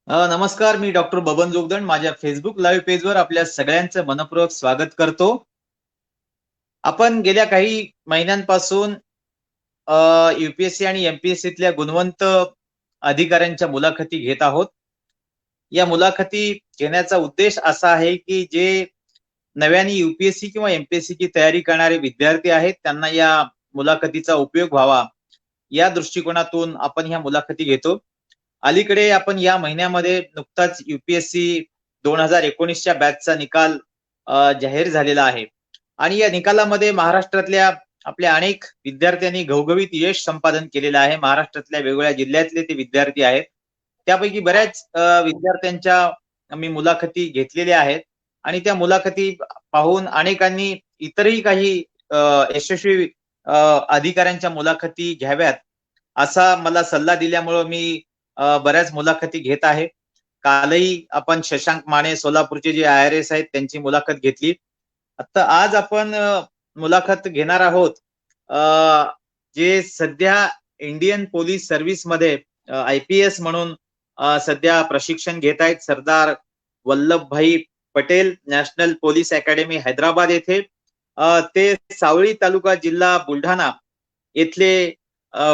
नमस्कार, मी डॉक्टर बबन जोगदंड माझ्या Facebook live पेजवर आपल्या सगळ्यांचं मनपूर्वक स्वागत करतो. आपण गेल्या काही महिन्यांपासून UPSC आणि MPSCतल्या गुणवंत अधिकाऱ्यांच्या मुलाखती घेत आहोत. या मुलाखती घेण्याचा उद्देश असा आहे, की जे नव्याने UPSC किंवा MPSCची तयारी करणारे विद्यार्थी आहेत, त्यांना या मुलाखतीचा उपयोग व्हावा, या दृष्टिकोनातून आपण ह्या मुलाखती घेतो. अलीकडे आपण या महिन्यामध्ये नुकताच UPSC 2019च्या बॅचचा निकाल जाहीर झालेला आहे आणि या निकालामध्ये महाराष्ट्रातल्या आपल्या अनेक विद्यार्थ्यांनी घवघवीत यश संपादन केलेलं आहे. महाराष्ट्रातल्या वेगवेगळ्या जिल्ह्यातले ते विद्यार्थी आहेत. त्यापैकी बऱ्याच विद्यार्थ्यांच्या मी मुलाखती घेतलेल्या आहेत आणि त्या मुलाखती पाहून अनेकांनी इतरही काही यशस्वी अधिकाऱ्यांच्या मुलाखती घ्याव्यात असा मला सल्ला दिल्यामुळं मी बऱ्याच मुलाखती घेत आहे. कालही आपण शशांक माने सोलापूरचे जे IRS आहेत त्यांची मुलाखत घेतली. आता आज आपण मुलाखत घेणार आहोत जे सध्या इंडियन पोलीस सर्व्हिस मध्ये IPS म्हणून सध्या प्रशिक्षण घेत आहेत, Sardar Vallabhbhai Patel National Police Academy Hyderabad येथे. ते सावळी तालुका जिल्हा बुलढाणा येथले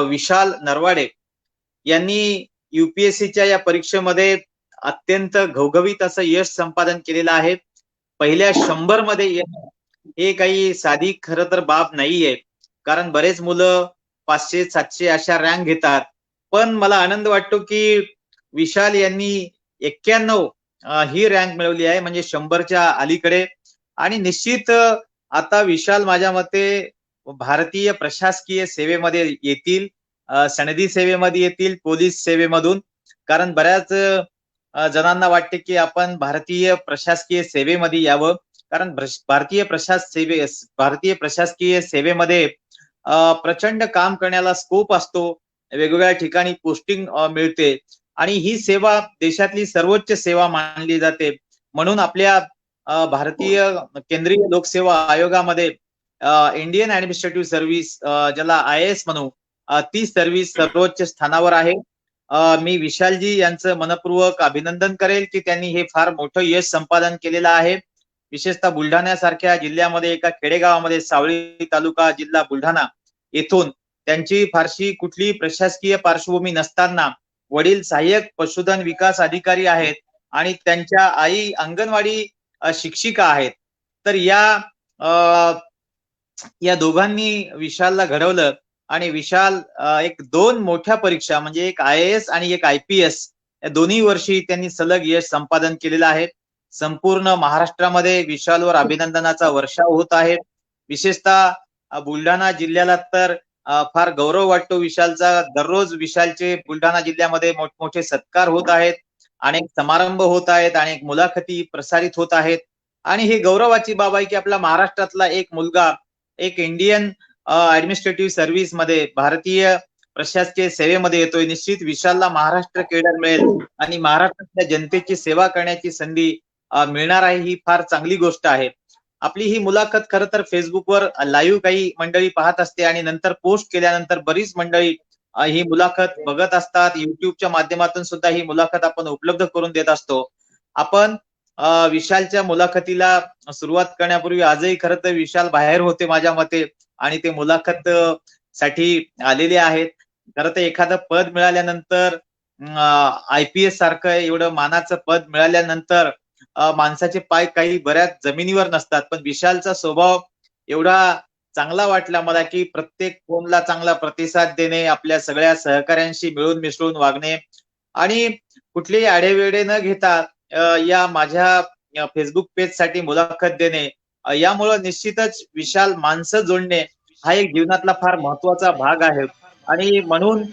विशाल नरवाडे यांनी UPSCच्या या परीक्षेमध्ये अत्यंत घवघवीत असं यश संपादन केलेलं आहे. पहिल्या 100 मध्ये येणं हे काही साधी खरं तर बाब नाहीये, कारण बरेच मुलं 500-700 अशा रँक घेतात. पण मला आनंद वाटतो की विशाल यांनी 91 ही रँक मिळवली आहे, म्हणजे 100च्या अलीकडे. आणि निश्चित आता विशाल माझ्या मते भारतीय प्रशासकीय सेवेमध्ये येतील, सनदी सेवेमध्ये येतील, पोलीस सेवेमधून. कारण बऱ्याच जणांना वाटते की आपण भारतीय प्रशासकीय सेवेमध्ये यावं, कारण भारतीय प्रशासकीय सेवेमध्ये प्रचंड काम करण्याला स्कोप असतो, वेगवेगळ्या ठिकाणी पोस्टिंग मिळते आणि ही सेवा देशातली सर्वोच्च सेवा मानली जाते. म्हणून आपल्या भारतीय केंद्रीय लोकसेवा आयोगामध्ये इंडियन ऍडमिनिस्ट्रेटिव्ह सर्व्हिस, ज्याला IAS म्हणू, ती सर्व्हिस सर्वोच्च स्थानावर आहे. मी विशालजी यांचं मनपूर्वक अभिनंदन करेल की त्यांनी हे फार मोठं यश संपादन केलेलं आहे. विशेषतः बुलढाण्यासारख्या जिल्ह्यामध्ये एका खेडेगावामध्ये, सावळी तालुका जिल्हा बुलढाणा येथून, त्यांची फारशी कुठली प्रशासकीय पार्श्वभूमी नसताना वडील सहाय्यक पशुधन विकास अधिकारी आहेत आणि त्यांच्या आई अंगणवाडी शिक्षिका आहेत. तर या दोघांनी विशालला घडवलं आणि विशाल एक 2 मोठ्या परीक्षा, म्हणजे एक IAS आणि एक IPS, या दोन्ही वर्षी त्यांनी सलग यश संपादन केलेलं आहे. संपूर्ण महाराष्ट्रामध्ये विशालवर अभिनंदनाचा वर्षाव होत आहे. विशेषतः बुलढाणा जिल्ह्याला तर फार गौरव वाटतो विशालचा. दररोज विशालचे बुलढाणा जिल्ह्यामध्ये मोठमोठे सत्कार होत आहेत, अनेक समारंभ होत आहेत, अनेक मुलाखती प्रसारित होत आहेत. आणि ही गौरवाची बाब आहे की आपला महाराष्ट्रातला एक मुलगा एक इंडियन ऍडमिनिस्ट्रेटिव्ह सर्व्हिस मध्ये, भारतीय प्रशासकीय सेवेमध्ये येतोय. निश्चित विशालला महाराष्ट्र केडर मिळेल आणि महाराष्ट्रातल्या जनतेची सेवा करण्याची संधी मिळणार आहे. ही फार चांगली गोष्ट आहे. आपली ही मुलाखत खरं तर फेसबुकवर लाईव्ह काही मंडळी पाहत असते आणि नंतर पोस्ट केल्यानंतर बरीच मंडळी ही मुलाखत बघत असतात. युट्यूबच्या माध्यमातून सुद्धा ही मुलाखत आपण उपलब्ध करून देत असतो. आपण विशालच्या मुलाखतीला सुरुवात करण्यापूर्वी, आजही खरं तर विशाल बाहेर होते माझ्या मते आणि ते मुलाखत साठी आलेले आहेत. खरं तर एखादं पद मिळाल्यानंतर, IPS सारखं एवढं मानाचं पद मिळाल्यानंतर माणसाचे पाय काही बऱ्याच जमिनीवर नसतात. पण विशालचा स्वभाव एवढा चांगला वाटला मला की प्रत्येक फोनला चांगला प्रतिसाद देणे, आपल्या सगळ्या सहकाऱ्यांशी मिळून मिसळून वागणे आणि कुठलेही आढेवेढे न घेता या माझ्या फेसबुक पेज साठी मुलाखत देणे, यामुळे निश्चितच विशाल माणसं जोडणे हा एक जीवनातला फार महत्वाचा भाग आहे. आणि म्हणून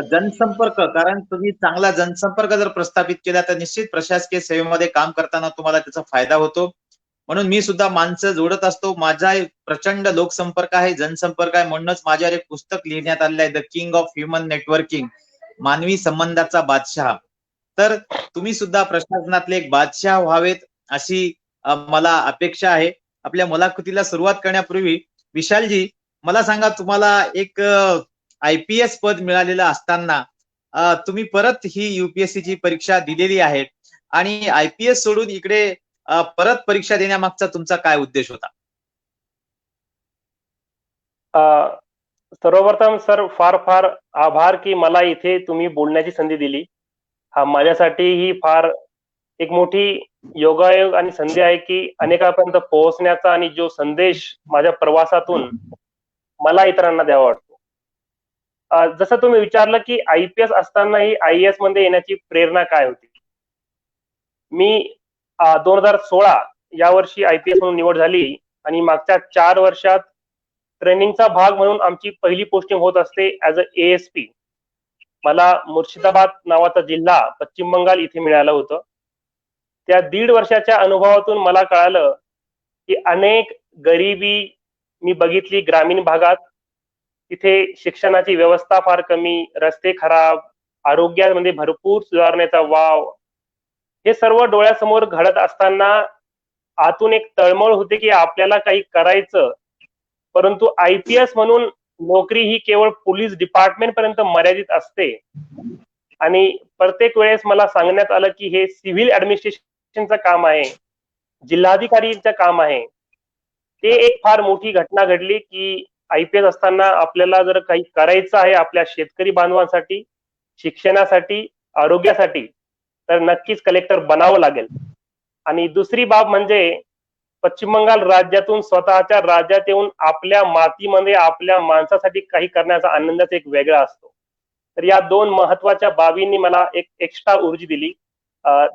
जनसंपर्क, कारण तुम्ही चांगला जनसंपर्क जर प्रस्थापित केला तर निश्चित प्रशासकीय सेवेमध्ये काम करताना तुम्हाला त्याचा फायदा होतो. म्हणून मी सुद्धा माणसं जोडत असतो. माझा प्रचंड लोकसंपर्क आहे, जनसंपर्क आहे. म्हणूनच माझ्यावर एक पुस्तक लिहिण्यात आलेलं आहे, the king of human networking, मानवी संबंधाचा बादशाह. तर तुम्ही सुद्धा प्रशासनातले एक बादशाह व्हावेत अशी मला अपेक्षा आहे. आपल्या मुलाखतीला सुरुवात करण्यापूर्वी विशालजी, मला सांगा, तुम्हाला एक IPS पद मिळालेलं असताना तुम्ही परत ही युपीएससी ची परीक्षा दिलेली आहे आणि आयपीएस सोडून इकडे परत परीक्षा देण्यामागचा तुमचा काय उद्देश होता? सर्वप्रथम सर फार फार आभार की मला इथे तुम्ही बोलण्याची संधी दिली. हा माझ्यासाठी ही फार एक मोठी योगायोग आणि संधी आहे की अनेकांपर्यंत पोहोचण्याचा आणि जो संदेश माझ्या प्रवासातून मला इतरांना द्यावा वाटतो. जसं तुम्ही विचारलं की आयपीएस असतानाही आयएएस मध्ये येण्याची प्रेरणा काय होती. मी 2016 या वर्षी आयपीएस म्हणून निवड झाली आणि मागच्या 4 वर्षात ट्रेनिंगचा भाग म्हणून आमची पहिली पोस्टिंग होत असते ऍज अ एएसपी. मला मुर्शिदाबाद नावाचा जिल्हा पश्चिम बंगाल इथे मिळालं होतं. त्या 1.5 वर्षाच्या अनुभवातून मला कळालं की अनेक गरिबी मी बघितली ग्रामीण भागात. तिथे शिक्षणाची व्यवस्था फार कमी, रस्ते खराब, आरोग्यामध्ये भरपूर सुधारण्याचा वाव, हे सर्व डोळ्यासमोर घडत असताना आतून एक तळमळ होते की आपल्याला काही करायचं, परंतु आयपीएस म्हणून नोकरी ही केवळ पोलीस डिपार्टमेंट पर्यंत मर्यादित असते आणि प्रत्येक वेळेस मला सांगण्यात आलं की हे सिव्हिल ऍडमिनिस्ट्रेशनचं काम आहे, जिल्हाधिकारीचं काम आहे. ते एक फार मोठी घटना घडली की आयपीएस असताना आपल्याला जर काही करायचं आहे आपल्या शेतकरी बांधवांसाठी, शिक्षणासाठी, आरोग्यासाठी, तर नक्कीच कलेक्टर बनावं लागेल. आणि दुसरी बाब म्हणजे पश्चिम बंगाल राज्यातून स्वतःच्या राज्यात येऊन आपल्या मातीमध्ये आपल्या माणसासाठी काही करण्याचा आनंदच एक वेगळा असतो. तर या 2 महत्वाच्या बाबींनी मला एक एक्स्ट्रा ऊर्जा दिली,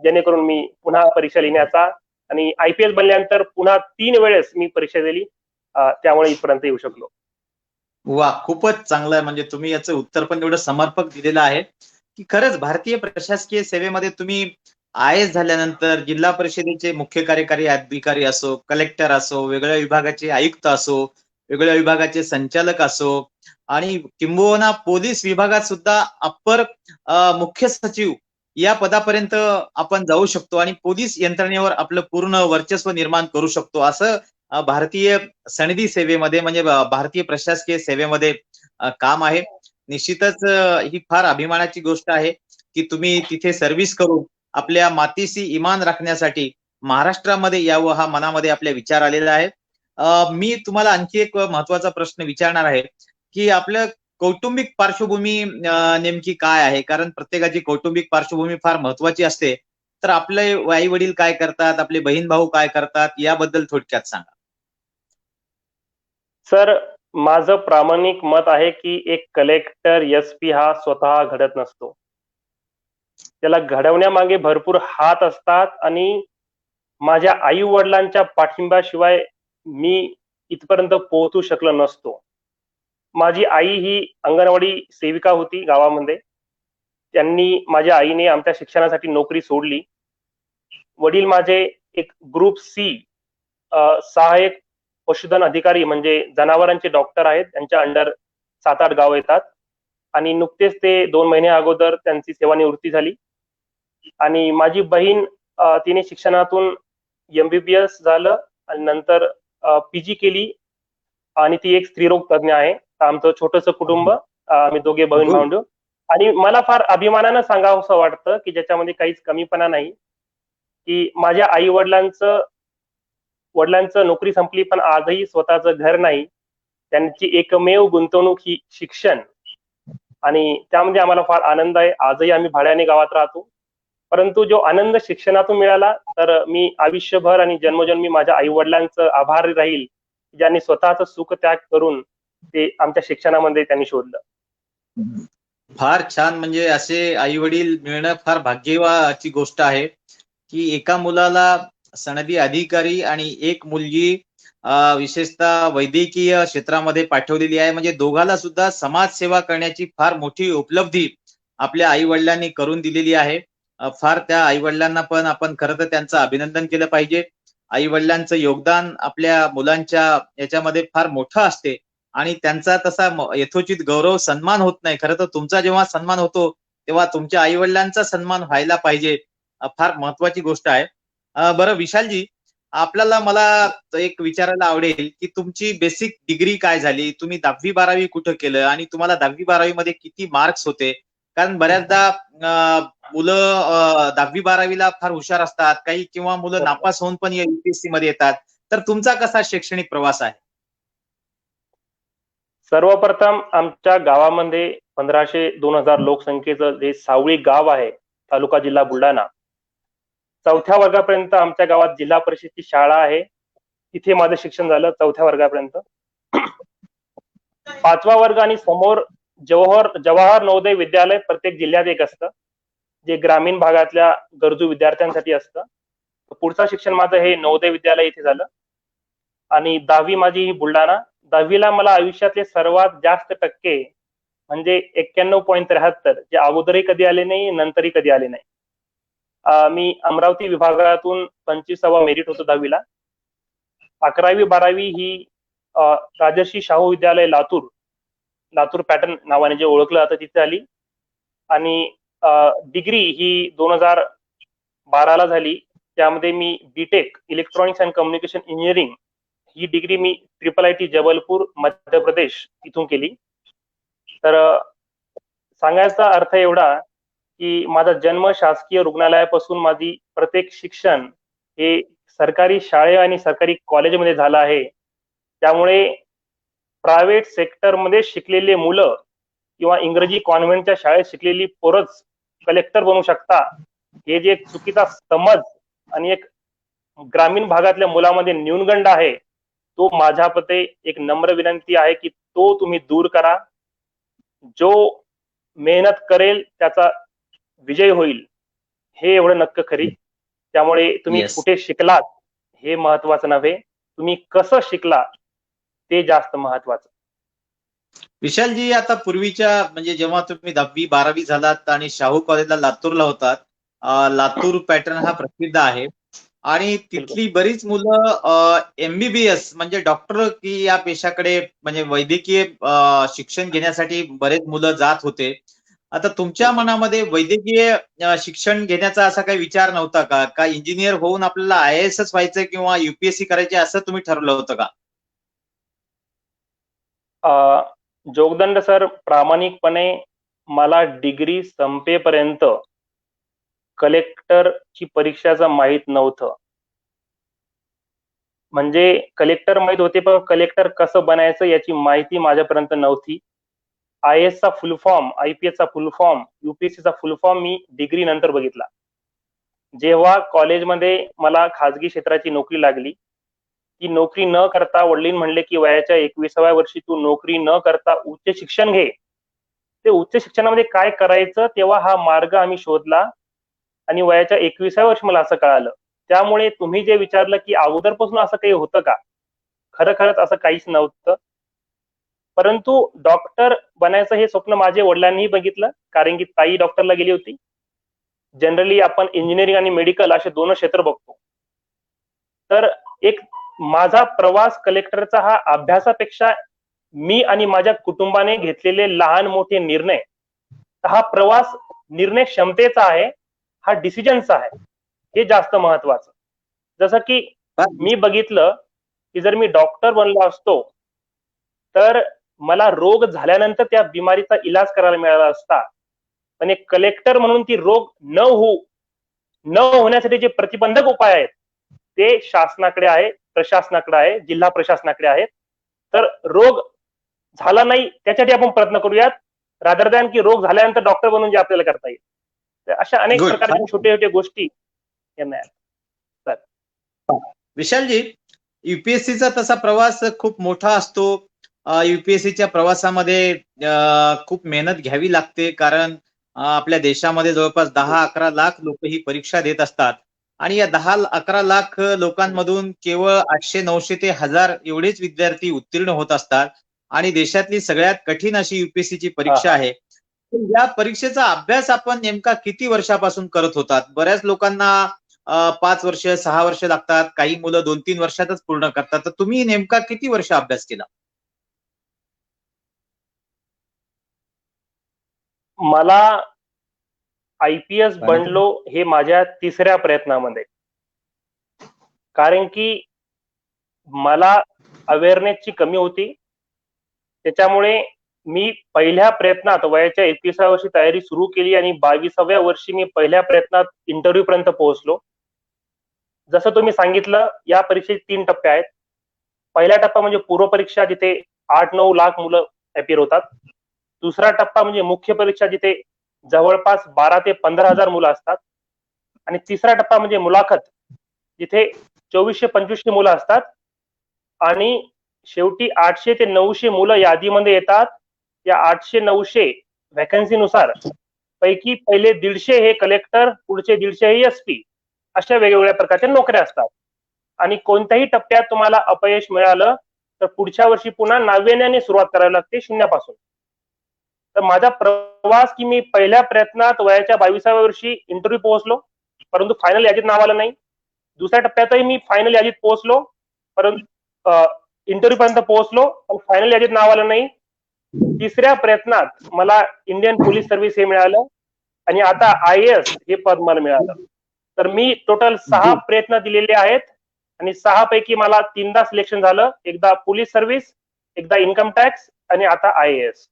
जेणेकरून मी पुन्हा परीक्षा लिहिण्याचा आणि आयपीएस बनल्यानंतर पुन्हा 3 वेळेस मी परीक्षा दिली, त्यामुळे इथपर्यंत येऊ शकलो. वा, खूपच चांगलं आहे. म्हणजे तुम्ही याचं उत्तर पण एवढं समर्पक दिलेलं आहे की खरंच भारतीय प्रशासकीय सेवेमध्ये तुम्ही आय एस झाल्यानंतर जिल्हा परिषदेचे मुख्य कार्यकारी अधिकारी असो, कलेक्टर असो, वेगळ्या विभागाचे आयुक्त असो, वेगळ्या विभागाचे संचालक असो आणि किंबहुना पोलीस विभागात सुद्धा अप्पर मुख्य सचिव या पदापर्यंत आपण जाऊ शकतो आणि पोलीस यंत्रणेवर आपलं पूर्ण वर्चस्व निर्माण करू शकतो. असं भारतीय सनदी सेवेमध्ये म्हणजे भारतीय प्रशासकीय सेवेमध्ये काम आहे. निश्चितच ही फार अभिमानाची गोष्ट आहे की तुम्ही तिथे सर्व्हिस करून आपल्या मातीशी इमान राखण्यासाठी महाराष्ट्रामध्ये यावं हा मनामध्ये आपल्या विचार आलेला आहे. मी तुम्हाला आणखी एक महत्वाचा प्रश्न विचारणार आहे की आपलं कौटुंबिक पार्श्वभूमी नेमकी काय आहे? कारण प्रत्येकाची कौटुंबिक पार्श्वभूमी फार महत्वाची असते. तर आपले आई वडील काय करतात, आपले बहीण भाऊ काय करतात, याबद्दल थोडक्यात सांगा. सर, माझं प्रामाणिक मत आहे की एक कलेक्टर एसपी हा स्वतः घडत नसतो. त्याला घडवण्यामागे भरपूर हात असतात आणि माझ्या आई वडिलांच्या पाठिंब्याशिवाय मी इथपर्यंत पोहोचू शकलो नसतो. माझी आई ही अंगणवाडी सेविका होती गावामध्ये. माझ्या आईने आमच्या शिक्षणासाठी नोकरी सोडली. वडील माझे एक ग्रुप सी सहाय्यक पशुधन अधिकारी म्हणजे जनावरांचे डॉक्टर आहेत. त्यांच्या अंडर 7-8 गाव येतात आणि नुकतेच ते 2 महिने अगोदर त्यांची सेवानिवृत्ती झाली. आणि माझी बहीण तिने शिक्षणातून एमबीबीएस झालं आणि नंतर पीजी केली आणि ती एक स्त्रीरोग तज्ञ आहे. आमचं छोटंसं कुटुंब, आम्ही दोघे बहीण भावंड. आणि मला फार अभिमानानं सांगावंसं वाटतं की ज्याच्यामध्ये काहीच कमीपणा नाही की माझ्या आई वडिलांचं नोकरी संपली पण आजही स्वतःचं घर नाही. त्यांची एकमेव गुंतवणूक ही शिक्षण आणि त्यामध्ये आम्हाला फार आनंद आहे. आजही आम्ही भाड्याने गावात राहतो, परंतु जो आनंद शिक्षणातून मिळाला तर मी आयुष्यभर आणि जन्मोजन्मी माझ्या आई वडिलांचं आभारी राहील, ज्यांनी स्वतःचं सुख त्याग करून ते आमच्या शिक्षणामध्ये त्यांनी शोधलं. फार छान. म्हणजे असे आई वडील मिळणं फार भाग्यवाची गोष्ट आहे की एका मुलाला सनदी अधिकारी आणि एक मुलगी विशेषतः वैद्यकीय क्षेत्रामध्ये पाठवलेली आहे. म्हणजे दोघाला सुद्धा समाजसेवा करण्याची फार मोठी उपलब्धी आपल्या आई वडिलांनी करून दिलेली आहे. फार त्या आई वडिलांना पण आपण खरं तर त्यांचं अभिनंदन केलं पाहिजे. आई वडिलांचं योगदान आपल्या मुलांच्या याच्यामध्ये फार मोठं असते आणि त्यांचा तसा यथोचित गौरव सन्मान होत नाही. खरं तर तुमचा जेव्हा सन्मान होतो तेव्हा तुमच्या आई वडिलांचा सन्मान व्हायला पाहिजे. फार महत्वाची गोष्ट आहे. बरं विशालजी, मला एक विचारायला आवडेल की तुमची बेसिक डिग्री काय झाली, तुम्ही 10वी 12वी कुठं केलं आणि तुम्हाला 10वी 12वी मध्ये किती मार्क्स होते, कारण बऱ्याचदा मुलं 10वी-12वीला फार हुशार असतात, काही किंवा मुलं बरोबर. नापास होऊन पण UPSC मध्ये येतात. तर तुमचा कसा शैक्षणिक प्रवास आहे? सर्वप्रथम आमच्या गावामध्ये 1500-2000 लोकसंख्येचं जे सावळी गाव आहे, तालुका जिल्हा बुलढाणा, 4थ्या वर्गापर्यंत आमच्या गावात जिल्हा परिषदची शाळा आहे. तिथे माझं शिक्षण झालं 4थ्या वर्गापर्यंत. 5वा वर्ग आणि समोर जवाहर नवोदय विद्यालय प्रत्येक जिल्ह्यात एक असतं, जे ग्रामीण भागातल्या गरजू विद्यार्थ्यांसाठी असतं. पुढचं शिक्षण माझं हे नवोदय विद्यालय इथे झालं आणि 10वी माझी ही बुलढाणा. 10वीला मला आयुष्यातले सर्वात जास्त टक्के म्हणजे 91.73, जे अगोदरही कधी आले नाही, नंतरही कधी आले नाही. मी अमरावती विभागातून 25वा मेरिट होतो 10वीला. 11वी-12वी ही राजर्षी शाहू विद्यालय लातूर पॅटर्न नावाने जे ओळखलं जातं तिथे आली. आणि डिग्री ही 2012ला झाली. त्यामध्ये मी BTech electronics and communication engineering ही डिग्री मी IIIT जबलपूर मध्य प्रदेश इथून केली. तर सांगायचा अर्थ एवढा की माझा जन्म शासकीय रुग्णालयापासून माझी प्रत्येक शिक्षण हे सरकारी शाळे आणि सरकारी कॉलेजमध्ये झालं आहे. त्यामुळे प्रायव्हेट सेक्टरमध्ये शिकलेले मुलं किंवा इंग्रजी कॉन्व्हेंटच्या शाळेत शिकलेली पोरच कलेक्टर बनू शकता, हे जे एक चुकीचा समज आणि एक ग्रामीण भागातल्या मुलामध्ये न्यूनगंड आहे, तो माझ्याप्रती एक नम्र विनंती आहे की तो तुम्ही दूर करा. जो मेहनत करेल त्याचा विजय होईल, हे एवढं नक्की खरी. त्यामुळे तुम्ही येस. कुठे शिकलात हे महत्वाचं नव्हे, तुम्ही कसं शिकला ते जास्त महत्वाचं. विशालजी, आता पूर्वीच्या म्हणजे जेव्हा तुम्ही 10वी-12वी झालात आणि शाहू कॉलेजला लातूरला होतात, लातूर पॅटर्न हा प्रसिद्ध आहे आणि तिथली बरीच मुलं MBBS म्हणजे डॉक्टर की या पेशाकडे म्हणजे वैद्यकीय शिक्षण घेण्यासाठी बरेच मुलं जात होते. आता तुमच्या मनामध्ये वैद्यकीय शिक्षण घेण्याचा असा काही विचार नव्हता का? का इंजिनियर होऊन आपल्याला IASच व्हायचं किंवा UPSC करायचे असं तुम्ही ठरवलं होतं का? जोगदंड सर, प्रामाणिकपणे मला डिग्री संपेपर्यंत कलेक्टरची परीक्षाचं माहित नव्हतं. म्हणजे कलेक्टर माहित होते, पण कलेक्टर कसं बनायचं याची माहिती माझ्यापर्यंत नव्हती. IAS चा फुल फॉर्म, IPS चा फुल फॉर्म, UPSC चा फुल फॉर्म मी डिग्री नंतर बघितला. जेव्हा कॉलेजमध्ये मला खाजगी क्षेत्राची नोकरी लागली, ती नोकरी न करता वडील म्हणले की वयाच्या 21व्या वर्षी तू नोकरी न करता उच्च शिक्षण घे. ते उच्च शिक्षणामध्ये काय करायचं तेव्हा हा मार्ग आम्ही शोधला आणि वयाच्या 21व्या वर्षी मला असं कळालं. त्यामुळे तुम्ही जे विचारलं की अगोदरपासून असं काही होतं का, खरंच असं काहीच नव्हतं. परंतु डॉक्टर बनायचं हे स्वप्न माझ्या वडिलांनीही बघितलं, कारण की ताई डॉक्टरला गेली होती. जनरली आपण इंजिनिअरिंग आणि मेडिकल असे दोन क्षेत्र बघतो. तर एक माझा प्रवास कलेक्टरचा हा अभ्यासापेक्षा मी आणि माझ्या कुटुंबाने घेतलेले लहान मोठे निर्णय, हा प्रवास निर्णय क्षमतेचा आहे, हा डिसिजनचा आहे, हे जास्त महत्वाचं. जसं की मी बघितलं की जर मी डॉक्टर बनलो असतो तर मला रोग झाल्यानंतर त्या बिमारीचा इलाज करायला मिळाला असता. पण एक कलेक्टर म्हणून ती रोग न होण्यासाठी जे प्रतिबंधक उपाय आहेत ते शासनाकडे आहे, प्रशासनाकडे आहे, जिल्हा प्रशासनाकडे आहेत. तर रोग झाला नाही त्यासाठी आपण प्रयत्न करूयात, रादर दॅन की रोग झाल्यानंतर डॉक्टर बनून जे आपल्याला करता येईल. तर अशा अनेक Good. प्रकारच्या छोट्या छोट्या गोष्टी यांना आहेत. विशालजी, UPSCचा तसा प्रवास खूप मोठा असतो. UPSCच्या प्रवासामध्ये खूप मेहनत घ्यावी लागते, कारण आपल्या देशामध्ये जवळपास 10-11 लाख लोक ही परीक्षा देत असतात आणि या 10-11 लाख लोकांमधून केवळ 800-900 ते 1000 एवढेच विद्यार्थी उत्तीर्ण होत असतात आणि देशातली सगळ्यात कठीण अशी UPSCची परीक्षा आहे. या परीक्षेचा अभ्यास आपण नेमका किती वर्षापासून करत होतात? बऱ्याच लोकांना 5 वर्ष, 6 वर्ष लागतात. काही मुलं 2-3 वर्षातच पूर्ण करतात. तर तुम्ही नेमका किती वर्ष अभ्यास केला? मला IPS बनलो हे माझ्या 3ऱ्या प्रयत्नामध्ये, कारण की मला अवेअरनेसची कमी होती. त्याच्यामुळे मी पहिल्या प्रयत्नात वयाच्या 21व्या वर्षी तयारी सुरू केली आणि 22व्या वर्षी मी पहिल्या प्रयत्नात इंटरव्ह्यू पर्यंत पोहोचलो. जसं तुम्ही सांगितलं, या परीक्षेत 3 टप्पे आहेत. पहिला टप्पा म्हणजे पूर्व परीक्षा, जिथे 8-9 लाख मुलं अपियर होतात. दुसरा टप्पा म्हणजे मुख्य परीक्षा, जिथे जवळपास 12 ते 15,000 मुलं असतात. आणि तिसरा टप्पा म्हणजे मुलाखत, जिथे 2400-2500 मुलं असतात. आणि शेवटी 800 ते 900 मुलं यादीमध्ये येतात. या 800-900 व्हॅकन्सीनुसार पैकी पहिले 150 हे कलेक्टर, पुढचे 150 हे एसपी, अशा वेगवेगळ्या प्रकारच्या नोकऱ्या असतात. आणि कोणत्याही टप्प्यात तुम्हाला अपयश मिळालं तर पुढच्या वर्षी पुन्हा नाविन्याने सुरुवात करावी लागते, शून्यापासून. तर माझा प्रवास की मी पहिल्या प्रयत्नात वयाच्या 22व्या वर्षी इंटरव्ह्यू पोहोचलो, परंतु फायनल यादीत नाव आलं नाही. दुसऱ्या टप्प्यातही मी फायनल यादीत पोहोचलो, परंतु इंटरव्ह्यू पर्यंत पोहोचलो, पण फायनल यादीत नाव आलं नाही. तिसऱ्या प्रयत्नात मला इंडियन पोलीस सर्व्हिस हे मिळालं आणि आता IAS हे पद मला मिळालं. तर मी टोटल 6 प्रयत्न दिलेले आहेत आणि 6 पैकी मला 3दा सिलेक्शन झालं. एकदा पोलीस सर्व्हिस, एकदा इन्कम टॅक्स आणि आता IAS.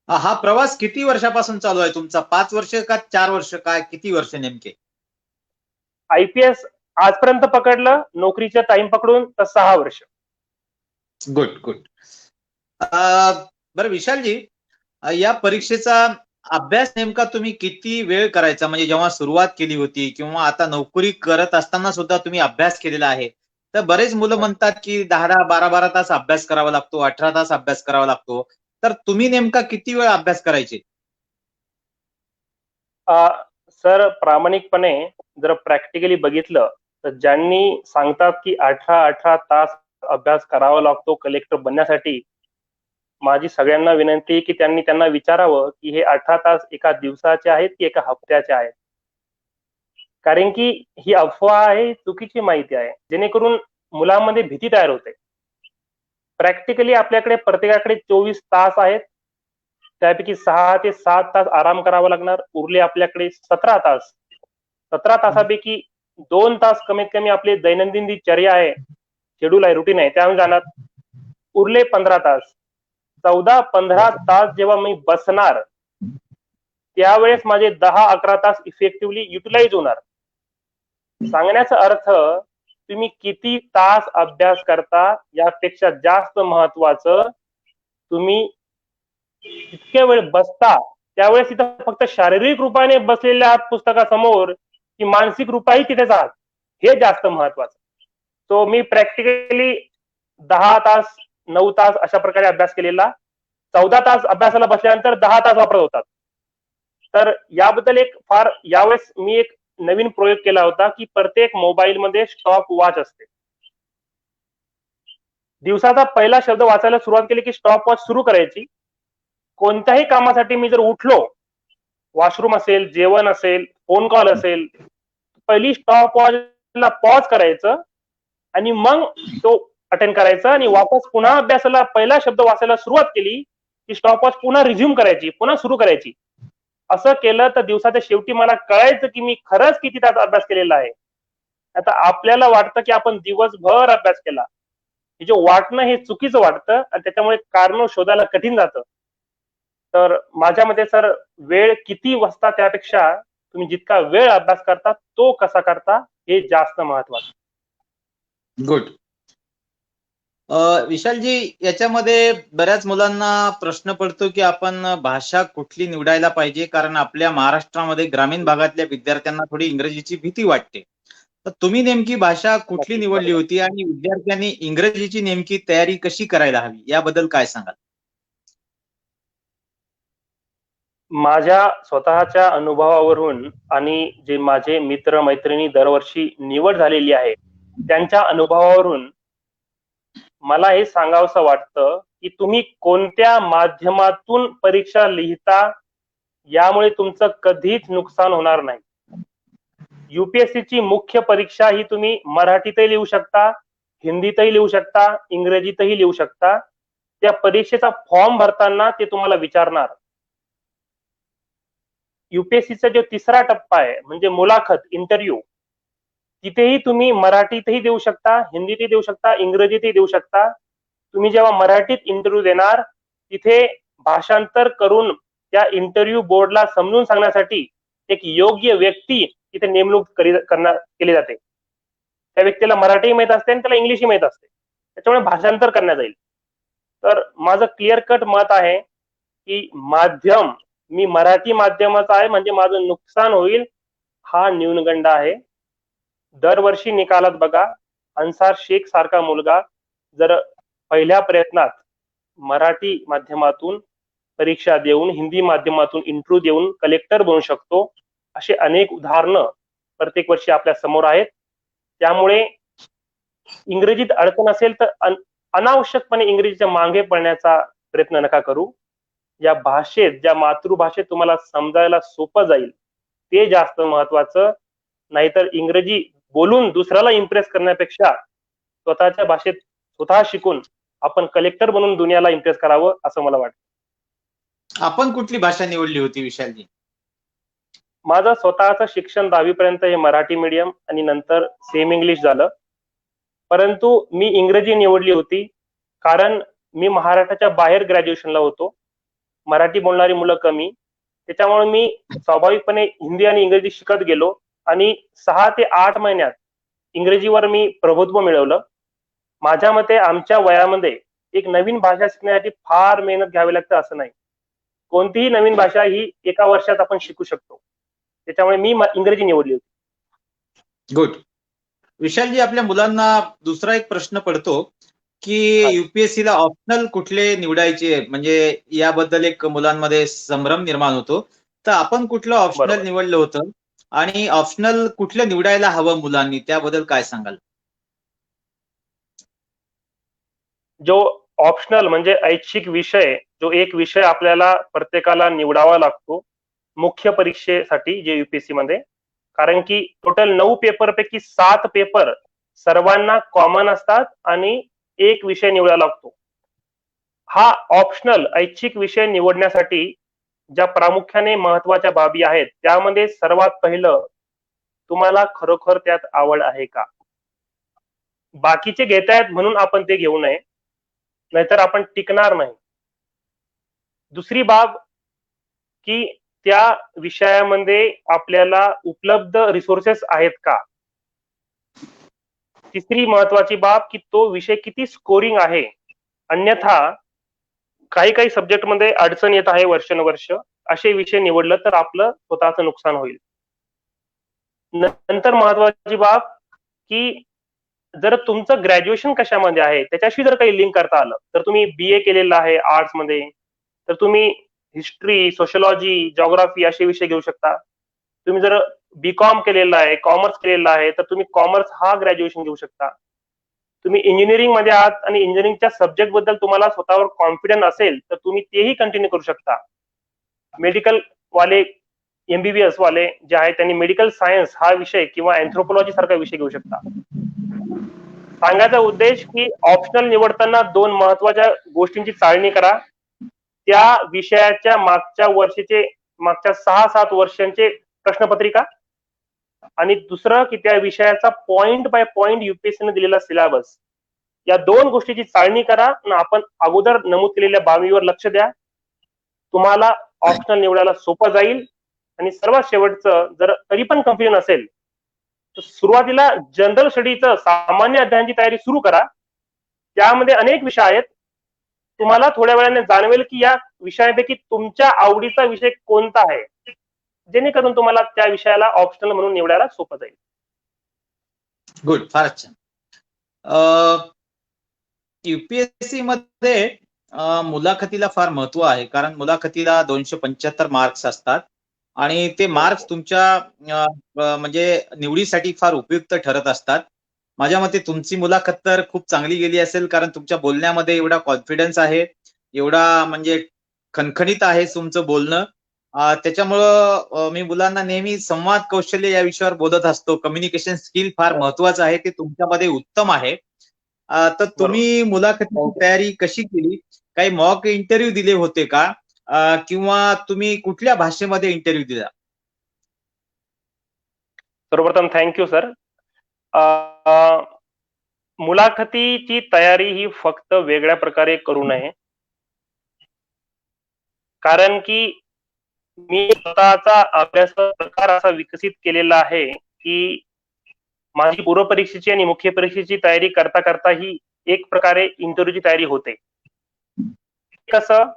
हा प्रवास किती वर्षापासून चालू आहे तुमचा? 5 वर्ष का 4 वर्ष, काय किती वर्ष नेमके? IPS आजपर्यंत पकडलं, नोकरीचा टाइम पकडून तर 6 वर्ष. Good good. बरं विशालजी, या परीक्षेचा अभ्यास नेमका तुम्ही किती वेळ करायचा? म्हणजे जेव्हा सुरुवात केली होती किंवा आता नोकरी करत असताना सुद्धा तुम्ही अभ्यास केलेला आहे. तर बरेच मुलं म्हणतात की 10-10, 12-12 तास अभ्यास करावा लागतो, 18 तास अभ्यास करावा लागतो. तर तुम्ही नेमका किती वेळ अभ्यास करायचे? सर, प्रामाणिकपणे जर प्रॅक्टिकली बघितलं तर ज्यांनी सांगतात की 18-18 तास अभ्यास करावा लागतो कलेक्टर बनण्यासाठी, माझी सगळ्यांना विनंती आहे की त्यांना विचारावं की हे 18 तास एका दिवसाचे आहेत की एका हप्त्याचे आहेत. कारण की ही अफवा आहे, चुकीची माहिती आहे, जेणेकरून मुलांमध्ये भीती तयार होते. प्रॅक्टिकली आपल्याकडे प्रत्येकाकडे 24 तास आहेत. त्यापैकी 6 ते 7 तास आराम करावा लागणार. उरले आपल्याकडे 17 तास. 17 तासापैकी 2 तास कमीत कमी आपले दैनंदिन दिनचर्या आहे, शेड्यूल आहे, रुटीन आहे, त्यामुळे जाणार. उरले 15 तास. 14-15 तास जेव्हा मी बसणार, त्यावेळेस माझे 10-11 तास इफेक्टिव्हली युटिलाइज होणार. सांगण्याचा अर्थ, तुम्ही किती तास अभ्यास करता यापेक्षा जास्त महत्वाचं, तुम्ही इतक्या वेळ बसता त्यावेळेस तिथं फक्त शारीरिक रूपाने बसलेले आहात पुस्तकासमोर की मानसिक रूपाही तिथेच आहात, हे जास्त महत्वाचं. तो मी प्रॅक्टिकली 10 तास 9 तास अशा प्रकारे अभ्यास केलेला. 14 तास अभ्यासाला बसल्यानंतर 10 तास वापरत होतात. तर याबद्दल एक फार यावेळेस मी एक नवीन प्रयोग केला होता की प्रत्येक मोबाईलमध्ये स्टॉप वॉच असते. दिवसाचा पहिला शब्द वाचायला सुरुवात केली की स्टॉप वॉच सुरू करायची. कोणत्याही कामासाठी मी जर उठलो, वॉशरूम असेल, जेवण असेल, फोन कॉल असेल, पहिली स्टॉप वॉचला पॉज करायचं आणि मग तो अटेंड करायचा आणि वापस पुन्हा अभ्यासाला पहिला शब्द वाचायला सुरुवात केली की स्टॉप वॉच पुन्हा रिझ्यूम करायची, पुन्हा सुरू करायची. असं केलं तर दिवसाच्या शेवटी मला कळायचं की मी खरंच किती तास अभ्यास केलेला आहे. आता आपल्याला वाटतं की आपण दिवसभर अभ्यास केला, हे जे वाटणं हे चुकीचं वाटतं आणि त्याच्यामुळे कारण शोधायला कठीण जातं. तर माझ्या मते सर, वेळ किती वाजता त्यापेक्षा तुम्ही जितका वेळ अभ्यास करता तो कसा करता हे जास्त महत्वाचं. गुड. विशालजी, याच्यामध्ये बऱ्याच मुलांना प्रश्न पडतो की आपण भाषा कुठली निवडायला पाहिजे, कारण आपल्या महाराष्ट्रामध्ये ग्रामीण भागातल्या विद्यार्थ्यांना थोडी इंग्रजीची भीती वाटते. तर तुम्ही नेमकी भाषा कुठली निवडली होती आणि विद्यार्थ्यांनी इंग्रजीची नेमकी तयारी कशी करायला हवी, याबद्दल काय सांगाल? माझ्या स्वतःच्या अनुभवावरून आणि जे माझे मित्र मैत्रिणी दरवर्षी निवड झालेली आहे त्यांच्या अनुभवावरून मला हे सांगावंसं वाटतं की तुम्ही कोणत्या माध्यमातून परीक्षा लिहिता यामुळे तुमचं कधीच नुकसान होणार नाही. UPSCची मुख्य परीक्षा ही तुम्ही मराठीतही लिहू शकता, हिंदीतही लिहू शकता, इंग्रजीतही लिहू शकता. त्या परीक्षेचा फॉर्म भरताना ते तुम्हाला विचारणार. UPSCचा जो तिसरा टप्पा आहे म्हणजे मुलाखत, इंटरव्ह्यू, तिथेही तुम्ही मराठीतही देऊ शकता, हिंदीतही देऊ शकता, इंग्रजीतही देऊ शकता. तुम्ही जेव्हा मराठीत इंटरव्ह्यू देणार तिथे भाषांतर करून त्या इंटरव्ह्यू बोर्डला समजून सांगण्यासाठी एक योग्य व्यक्ती तिथे नेमणूक केली जाते. त्या व्यक्तीला मराठी माहित असते आणि त्याला इंग्लिशही माहित असते, त्याच्यामुळे भाषांतर करण्यात येईल. तर माझं क्लिअर कट मत आहे की माध्यम, मी मराठी माध्यमाचा आहे म्हणजे माझं नुकसान होईल हा न्यूनगंड आहे. दरवर्षी निकालात बघा, अन्सार शेख सारखा मुलगा जर पहिल्या प्रयत्नात मराठी माध्यमातून परीक्षा देऊन, हिंदी माध्यमातून इंटरव्ह्यू देऊन कलेक्टर बनू शकतो, असे अनेक उदाहरणं प्रत्येक वर्षी आपल्या समोर आहेत. त्यामुळे इंग्रजीत अडचण असेल तर अनावश्यकपणे इंग्रजीच्या मागे पडण्याचा प्रयत्न नका करू. या भाषेत, ज्या मातृभाषेत तुम्हाला समजायला सोपं जाईल ते जास्त महत्वाचं. नाहीतर इंग्रजी बोलून दुसऱ्याला इम्प्रेस करण्यापेक्षा स्वतःच्या भाषेत स्वतः शिकून आपण कलेक्टर बनून दुनियाला इम्प्रेस करावं असं मला वाटतं. आपण कुठली भाषा निवडली होती विशालजी? माझं स्वतःचं शिक्षण 10वी पर्यंत हे मराठी मीडियम आणि नंतर सेम इंग्लिश झालं. परंतु मी इंग्रजी निवडली होती कारण मी महाराष्ट्राच्या बाहेर ग्रॅज्युएशनला होतो. मराठी बोलणारी मुलं कमी, त्याच्यामुळे मी स्वाभाविकपणे हिंदी आणि इंग्रजी शिकत गेलो आणि 6 ते 8 महिन्यात इंग्रजीवर मी प्रभुत्व मिळवलं. माझ्या मते आमच्या वयामध्ये एक नवीन भाषा शिकण्यासाठी फार मेहनत घ्यावी लागते असं नाही. कोणतीही नवीन भाषा ही एका वर्षात आपण शिकू शकतो. त्याच्यामुळे मी इंग्रजी निवडली होती. गुड. विशालजी, आपल्या मुलांना दुसरा एक प्रश्न पडतो की युपीएससी ला ऑप्शनल कुठले निवडायचे, म्हणजे याबद्दल एक मुलांमध्ये संभ्रम निर्माण होतो. तर आपण कुठलं ऑप्शनल निवडलं होतं आणि ऑप्शनल कुठलं निवडायला हवं मुलांनी, त्याबद्दल काय सांगाल? जो ऑप्शनल म्हणजे ऐच्छिक विषय, जो एक विषय आपल्याला प्रत्येकाला निवडावा लागतो मुख्य परीक्षेसाठी जे युपीएससी मध्ये, कारण की टोटल 9 पेपर पैकी 7 पेपर सर्वांना कॉमन असतात आणि एक विषय निवडायला लागतो. हा ऑप्शनल ऐच्छिक विषय निवडण्यासाठी ज्या प्रामुख्याने महत्वाच्या बाबी आहेत त्यामध्ये सर्वात पहिलं, तुम्हाला खरोखर त्यात आवड आहे का? बाकीचे घेतायत म्हणून आपण ते घेऊ नये, नाहीतर आपण टिकणार नाही. दुसरी बाब की त्या विषयामध्ये आपल्याला उपलब्ध रिसोर्सेस आहेत का? तिसरी महत्वाची बाब की तो विषय किती स्कोरिंग आहे. अन्यथा काही सब्जेक्ट मध्ये अडचण येत आहे वर्षानुवर्ष, असे विषय निवडलं तर आपलं स्वतःचं नुकसान होईल. नंतर महत्वाची बाब की जर तुमचं ग्रॅज्युएशन कशामध्ये आहे त्याच्याशी जर काही लिंक करता आलं, तर तुम्ही बीए केलेलं आहे आर्ट्स मध्ये, तर तुम्ही हिस्ट्री, सोशलॉजी, जॉग्राफी असे विषय घेऊ शकता. तुम्ही जर बीकॉम केलेला आहे, कॉमर्स केलेला आहे, तर तुम्ही कॉमर्स हा ग्रॅज्युएशन घेऊ शकता. तुम्ही इंजिनिअरिंग मध्ये आहात आणि इंजिनिअरिंगच्या सब्जेक्ट बद्दल तुम्हाला स्वतःवर कॉन्फिडन्स असेल तर तुम्ही तेही कंटिन्यू करू शकता. मेडिकल वाले, एमबीबीएस वाले जे आहेत त्यांनी मेडिकल सायन्स हा विषय किंवा अँथ्रोपॉलॉजी सारखा विषय घेऊ शकता. सांगायचा उद्देश की ऑप्शनल निवडताना 2 महत्वाच्या गोष्टींची चाळणी करा. त्या विषयाच्या मागच्या 6-7 वर्षांचे प्रश्नपत्रिका, आणि दुसरं की त्या विषयाचा पॉइंट बाय पॉइंट युपीएससीने दिलेला सिलेबस. या 2 गोष्टीची चाळणी करा आणि आपण अगोदर नमूद केलेल्या बाबीवर लक्ष द्या. तुम्हाला ऑप्शनल निवडायला सोपं जाईल. आणि सर्वात शेवटचं, जर तरी पण कन्फ्युजन असेल तर सुरुवातीला जनरल स्टडीचं सामान्य अध्यायांची तयारी सुरू करा. त्यामध्ये अनेक विषय आहेत. तुम्हाला थोड्या वेळाने जाणवेल की या विषयापैकी तुमच्या आवडीचा विषय कोणता आहे, जेणेकरून तुम्हाला त्या विषयाला ऑप्शनल म्हणून निवडायला सोपं जाईल. गुड, फारच छान. युपीएससी मध्ये मुलाखतीला फार महत्व आहे, कारण मुलाखतीला 275 मार्क्स असतात आणि ते मार्क्स तुमच्या म्हणजे निवडीसाठी फार उपयुक्त ठरत असतात. माझ्या मते तुमची मुलाखत तर खूप चांगली गेली असेल, कारण तुमच्या बोलण्यामध्ये एवढा कॉन्फिडन्स आहे, एवढा म्हणजे खणखणीत आहे तुमचं बोलणं. त्याच्यामुळं मी मुलांना नेहमी संवाद कौशल्य या विषयावर बोलत असतो. कम्युनिकेशन स्किल फार महत्वाचं आहे, ते तुमच्यामध्ये उत्तम आहे. तर तुम्ही मुलाखतीची तयारी कशी केली? काही मॉक इंटरव्ह्यू दिले होते का, किंवा तुम्ही कुठल्या भाषेमध्ये इंटरव्ह्यू दिला? सर्वप्रथम थँक्यू सर. मुलाखतीची तयारी ही फक्त वेगळ्या प्रकारे करू नये. कारण की मी स्वतःचा अभ्यास प्रकार असा विकसित केलेला आहे की माझी पूर्व परीक्षेची आणि मुख्य परीक्षेची तयारी करता करता ही एक प्रकारे इंटरव्ह्यूची तयारी होते. कसं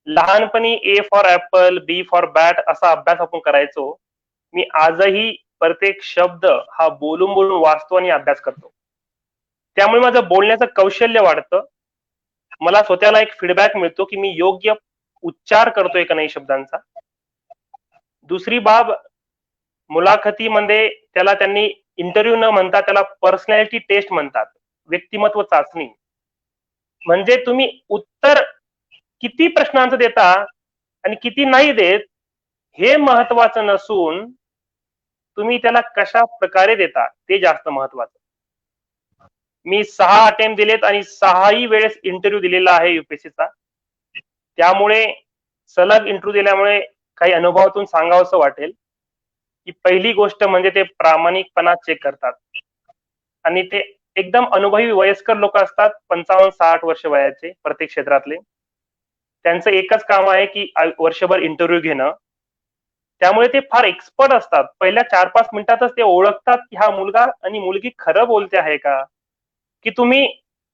लहानपणी A for apple, B for bat असा अभ्यास आपण करायचो. मी आजही प्रत्येक शब्द हा बोलून बोलून वाचतो आणि अभ्यास करतो. त्यामुळे माझं बोलण्याचं कौशल्य वाढतं. मला स्वतःला एक फीडबॅक मिळतो की मी योग्य उच्चार करतोय का नाही शब्दांचा. दुसरी बाब, मुलाखतीमध्ये त्याला त्यांनी इंटरव्ह्यू न म्हणता त्याला पर्सनॅलिटी टेस्ट म्हणतात, व्यक्तिमत्व चाचणी. म्हणजे तुम्ही उत्तर किती प्रश्नांचं देता आणि किती नाही देत हे महत्वाचं नसून तुम्ही त्याला कशा प्रकारे देता ते जास्त महत्वाचं. मी 6 अटेम्प्ट दिलेत आणि 6ही वेळेस इंटरव्ह्यू दिलेला आहे युपीएससीचा. त्यामुळे सलग इंटरव्ह्यू दिल्यामुळे काही अनुभवातून सांगावंसं वाटेल की पहिली गोष्ट म्हणजे ते प्रामाणिकपणा चेक करतात आणि ते एकदम अनुभवी वयस्कर लोक असतात, 55-60 वर्ष वयाचे प्रत्येक क्षेत्रातले. त्यांचं एकच काम आहे की वर्षभर इंटरव्ह्यू घेणं. त्यामुळे ते फार एक्सपर्ट असतात. पहिल्या 4-5 मिनिटातच ते ओळखतात की हा मुलगा आणि मुलगी खरं बोलते आहे का. की तुम्ही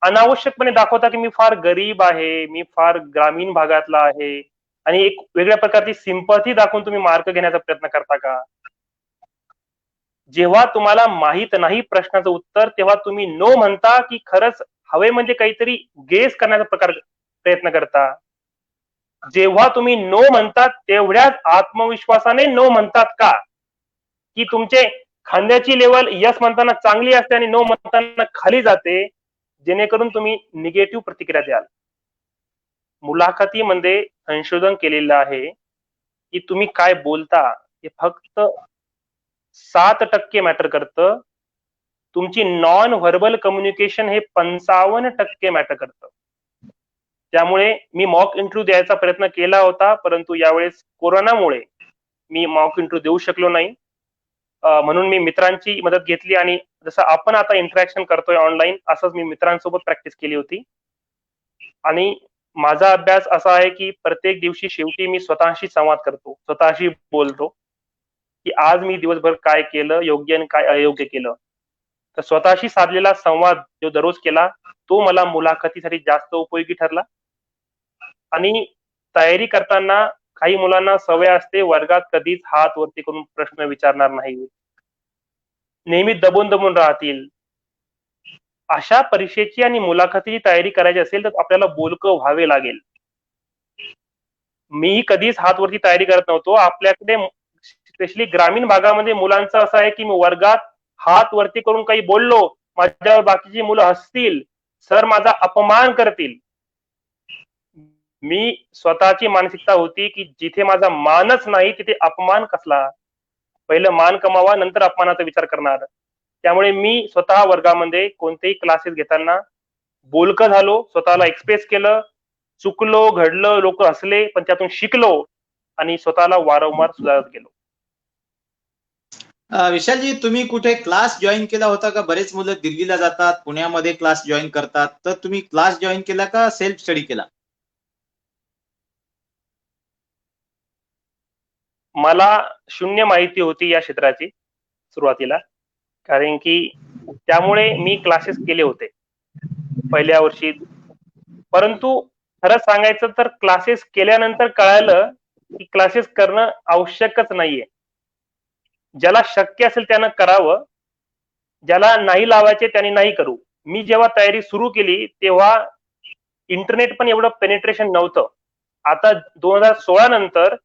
अनावश्यकपणे दाखवता की मी फार गरीब आहे, मी फार ग्रामीण भागातला आहे आणि एक वेगळ्या प्रकारची सिंपथी दाखवून तुम्ही मार्क घेण्याचा प्रयत्न करता का. जेव्हा तुम्हाला माहित नाही प्रश्नाचं उत्तर तेव्हा तुम्ही नो म्हणता की खरंच हवे म्हणजे काहीतरी गेस करण्याचा प्रयत्न करता. जेव्हा तुम्ही नो म्हणतात तेवढ्याच आत्मविश्वासाने नो म्हणतात का, की तुमचे खांद्याची लेवल यस म्हणताना चांगली असते आणि नो म्हणताना खाली जाते, जेणेकरून तुम्ही निगेटिव्ह प्रतिक्रिया द्याल. मुलाखतीमध्ये संशोधन केलेलं आहे की तुम्ही काय बोलता हे फक्त 7% मॅटर करतं. तुमची नॉन व्हर्बल कम्युनिकेशन हे 55% मॅटर करतं. त्यामुळे मी मॉक इंटरव्ह्यू द्यायचा प्रयत्न केला होता, परंतु यावेळेस कोरोनामुळे मी मॉक इंटरव्ह्यू देऊ शकलो नाही. म्हणून मी मित्रांची मदत घेतली आणि जसं आपण आता इंटरॅक्शन करतोय ऑनलाईन असंच मी मित्रांसोबत प्रॅक्टिस केली होती. आणि माझा अभ्यास असा आहे की प्रत्येक दिवशी शेवटी मी स्वतःशी संवाद करतो, स्वतःशी बोलतो की आज मी दिवसभर काय केलं, योग्य आणि काय अयोग्य केलं. तर स्वतःशी साधलेला संवाद जो दररोज केला तो मला मुलाखतीसाठी जास्त उपयोगी ठरला. आणि तयारी करताना काही मुलांना सवय असते वर्गात कधीच हात वरती करून प्रश्न विचारणार नाही, नेहमी दबून दबून राहतील. अशा परीक्षेची आणि मुलाखतीची तयारी करायची असेल तर आपल्याला बोलकं व्हावे लागेल. मीही कधीच हात वरती तयारी करत नव्हतो. आपल्याकडे स्पेशली ग्रामीण भागामध्ये मुलांचं असं आहे की मी वर्गात हात वरती करून काही बोललो, माझ्यावर बाकीची मुलं हसतील, सर माझा अपमान करतील. मी स्वतःची मानसिकता होती की जिथे माझा मानच नाही तिथे अपमान कसला. पहिलं मान कमावा नंतर अपमानाचा विचार करणार. त्यामुळे मी स्वतः वर्गामध्ये कोणतेही क्लासेस घेताना बोलकं झालो, स्वतःला एक्सप्रेस केलं, चुकलो, घडलं, लोक हसले, पण त्यातून शिकलो आणि स्वतःला वारंवार सुधारत गेलो. विशालजी, तुम्ही कुठे क्लास जॉईन केला होता का? बरेच मुलं दिल्लीला जातात, पुण्यामध्ये क्लास जॉईन करतात, तर तुम्ही क्लास जॉईन केला का सेल्फ स्टडी केला? मला शून्य माहिती होती या क्षेत्राची सुरुवातीला, कारण की त्यामुळे मी क्लासेस केले होते पहिल्या वर्षी. परंतु खरं सांगायचं तर क्लासेस केल्यानंतर कळालं की क्लासेस करणं आवश्यकच नाहीये. ज्याला शक्य असेल त्यानं करावं, ज्याला नाही लावायचे त्यांनी नाही करू. मी जेव्हा तयारी सुरू केली तेव्हा इंटरनेट पण एवढं पेनिट्रेशन नव्हतं. आता 2016 नंतर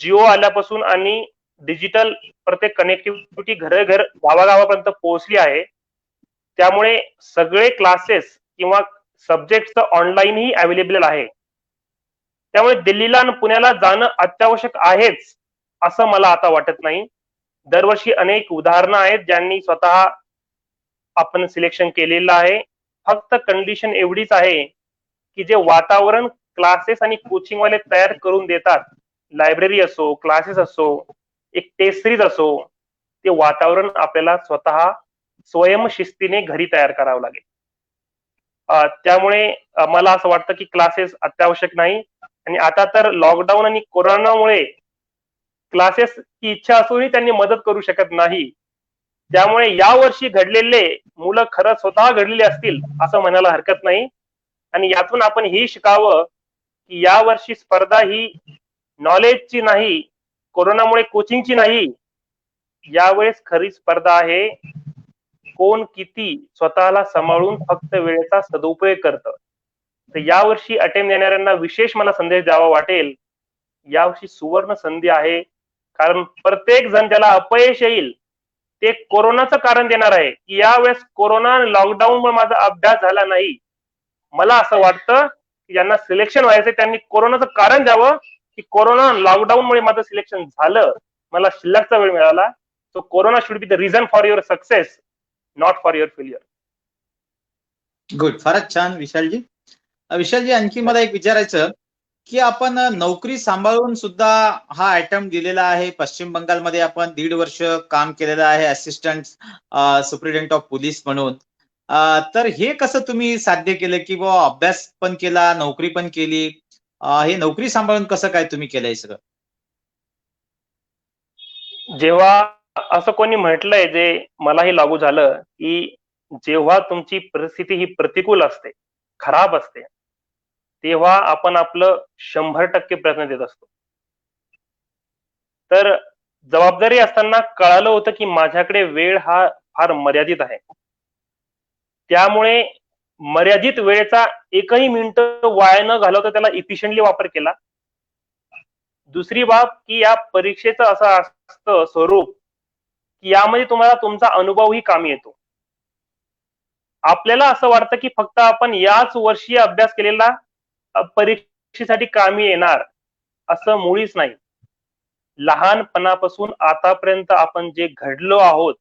जिओ आल्यापासून आणि डिजिटल प्रत्येक कनेक्टिव्हिटी घर गावागावापर्यंत पोहोचली आहे. त्यामुळे सगळे क्लासेस किंवा सब्जेक्ट ऑनलाईनही अवेलेबल आहे. त्यामुळे दिल्लीला आणि पुण्याला जाणं अत्यावश्यक आहेच असं मला आता वाटत नाही. दरवर्षी अनेक उदाहरणं आहेत ज्यांनी स्वतः आपण सिलेक्शन केलेलं आहे. फक्त कंडिशन एवढीच आहे की जे वातावरण क्लासेस आणि कोचिंग वाले तयार करून देतात, लायब्ररी असो, क्लासेस असो, एक टेस्ट सिरीज असो, ते वातावरण आपल्याला स्वतः स्वयंशिस्तीने घरी तयार करावं लागेल. त्यामुळे मला असं वाटतं की क्लासेस अत्यावश्यक नाही. आणि आता तर लॉकडाऊन आणि कोरोनामुळे क्लासेसची इच्छा असूनही त्यांनी मदत करू शकत नाही. त्यामुळे यावर्षी घडलेले मुलं खरंच स्वतः घडलेले असतील असं म्हणायला हरकत नाही. आणि यातून आपण हे शिकावं की यावर्षी स्पर्धा ही नॉलेजची नाही, कोरोनामुळे कोचिंगची नाही, यावेळेस खरी स्पर्धा आहे कोण किती स्वतःला सांभाळून फक्त वेळेचा सदुपयोग करतं. तर यावर्षी अटेम्प्ट देणाऱ्यांना विशेष मला संदेश द्यावा वाटेल, यावर्षी सुवर्ण संधी आहे. कारण प्रत्येक जण ज्याला अपयश येईल ते कोरोनाचं कारण देणार आहे की यावेळेस कोरोना लॉकडाऊन मुळे माझा अभ्यास झाला नाही. मला असं वाटतं की ज्यांना सिलेक्शन व्हायचं त्यांनी कोरोनाचं कारण द्यावं की कोरोना लॉकडाऊन मुळे माझं सिलेक्शन झालं, मला शिल्लकचा वेळ मिळाला. So corona should be the reason for your success, not for your failure. Good, फारच छान विशालजी. विशालजी, आणखी मला एक विचारायचं की आपण नोकरी सांभाळून सुद्धा हा अटेम्प्ट दिलेला आहे. पश्चिम बंगालमध्ये आपण 1.5 वर्ष काम केलेलं आहे असिस्टंट सुप्रिटेंडेंट ऑफ पोलीस म्हणून. तर हे कसं तुम्ही साध्य केलं की बुवा अभ्यास पण केला, नोकरी पण केली? हे नोकरी सांभाळून कसं काय तुम्ही केलंय सगळं? जेव्हा असं कोणी म्हटलंय जे मलाही लागू झालं की जेव्हा तुमची परिस्थिती ही प्रतिकूल असते, खराब असते, तेव्हा आपण आपलं 100% प्रयत्न देत असतो. तर जबाबदारी असताना कळालं होतं की माझ्याकडे वेळ हा फार मर्यादित आहे. त्यामुळे मर्यादित वेळेचा एकही मिनिट वाया न घालवता त्याला इफिशियंटली वापर केला. दुसरी बाब की या परीक्षेचं असं असतं स्वरूप की यामध्ये तुम्हाला तुमचा अनुभवही कामी येतो. आपल्याला असं वाटतं की फक्त आपण याच वर्षी अभ्यास केलेला परीक्षेसाठी कामी येणार, असं मुळीच नाही. लहानपणापासून आतापर्यंत आपण जे घडलो आहोत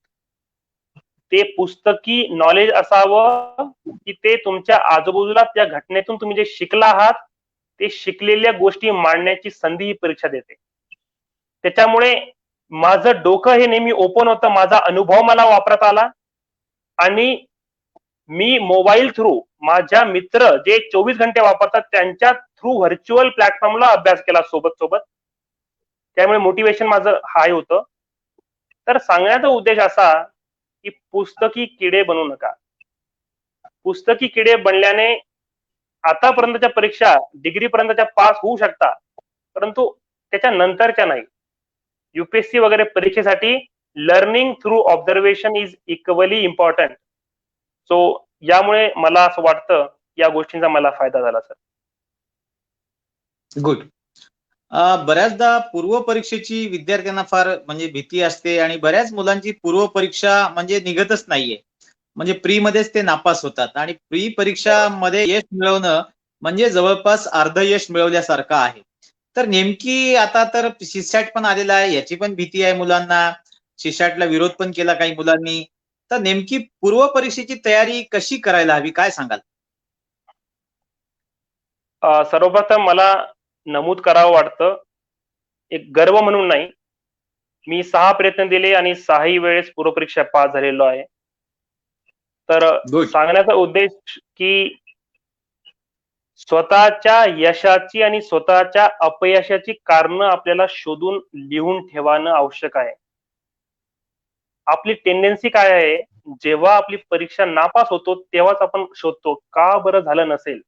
ते पुस्तकी नॉलेज असावं की ते तुमच्या आजूबाजूला त्या घटनेतून तुम्ही जे शिकला आहात ते शिकलेल्या गोष्टी मांडण्याची संधी ही परीक्षा देते. त्याच्यामुळे माझं डोकं हे नेहमी ओपन होतं, माझा अनुभव मला वापरता आला. आणि मी मोबाईल थ्रू माझ्या मित्र जे 24 घंटे वापरतात त्यांच्या थ्रू व्हर्च्युअल प्लॅटफॉर्मला अभ्यास केला सोबत सोबत. त्यामुळे मोटिवेशन माझं हाय होतं. तर सांगण्याचा उद्देश असा की पुस्तकी किडे बनू नका. पुस्तकी किडे बनल्याने आतापर्यंतच्या परीक्षा डिग्री पर्यंतच्या पास होऊ शकता, परंतु त्याच्या नंतरच्या नाही. युपीएससी वगैरे परीक्षेसाठी learning through observation is equally important. So यामुळे मला असं वाटतं या गोष्टींचा मला फायदा झाला सर. गुड. बऱ्याचदा पूर्व परीक्षेची विद्यार्थ्यांना फार म्हणजे भीती असते आणि बऱ्याच मुलांची पूर्व परीक्षा म्हणजे निघतच नाहीये. म्हणजे प्री मध्येच ते नापास होतात आणि प्री परीक्षामध्ये यश मिळवणं म्हणजे जवळपास अर्ध यश मिळवल्यासारखं आहे. तर नेमकी आता तर सीसॅट पण आलेला आहे, याची पण भीती आहे मुलांना. सीसॅटला विरोध पण केला काही मुलांनी. तर नेमकी पूर्व परीक्षेची तयारी कशी करायला हवी, काय सांगाल? सर्वप्रथम मला नमूद करावं वाटतं, एक गर्व म्हणून नाही, मी 6 प्रयत्न दिले आणि 6ही वेळेस पूर्वपरीक्षा पास झालेलो आहे. तर गुड. सांगण्याचा उद्देश की स्वतःच्या यशाची आणि स्वतःच्या अपयशाची कारणं आपल्याला शोधून लिहून ठेवणं आवश्यक आहे. आपली टेंडन्सी काय आहे, जेव्हा आपली परीक्षा नापास होतो तेव्हाच आपण शोधतो का बरं झालं नसेल.